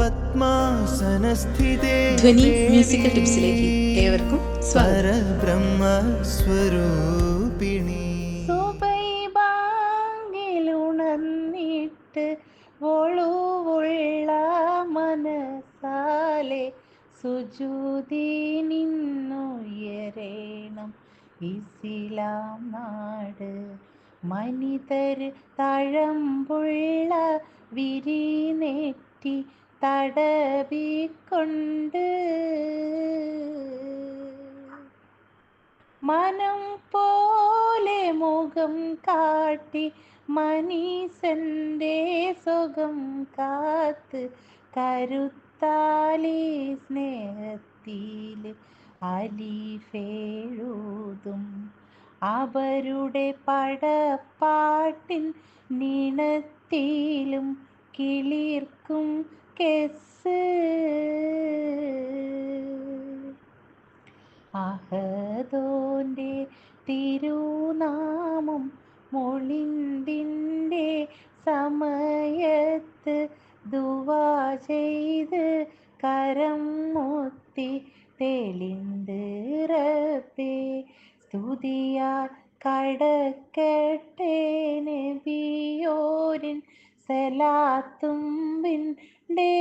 പത്മാസനസ്ഥിതേ ധ്വനി musical ടിപ്സിലേക്ക് ഏവർക്കും സ്വാഗതം. പരബ്രഹ്മസ്വരൂപിണി സുബൈബാങ്കിലുണർന്നിട്ട് ഒളുവുള്ള മനസാലെ സുജൂതി നിന്നുയരേണം ഇസ്ലാം നാട്. മനിതർ തഴമ്പുള്ള വിരിനെറ്റി തടവിക്കൊണ്ട് മനം പോലെ മുഖം കാട്ടി മനീസന്റെ സുഖം കാത്ത് കരുത്താലി സ്നേഹത്തിൽ അലിഫെഴുതും അവരുടെ പടപ്പാട്ടിൻ നീണത്തിലും കിളിർക്കും കെസ്. അഹദോന്റെ തിരുനാമം മൊളിന്തിൻ്റെ സമയത്ത് ദുവാ ചെയ്ത് കരം മുത്തി തെളിന്ത് റബ്ബേ സ്തുതിയാൽ കടക്കട്ടെ നബിയോരിൻ സലാത്തും വിണ്ടേ.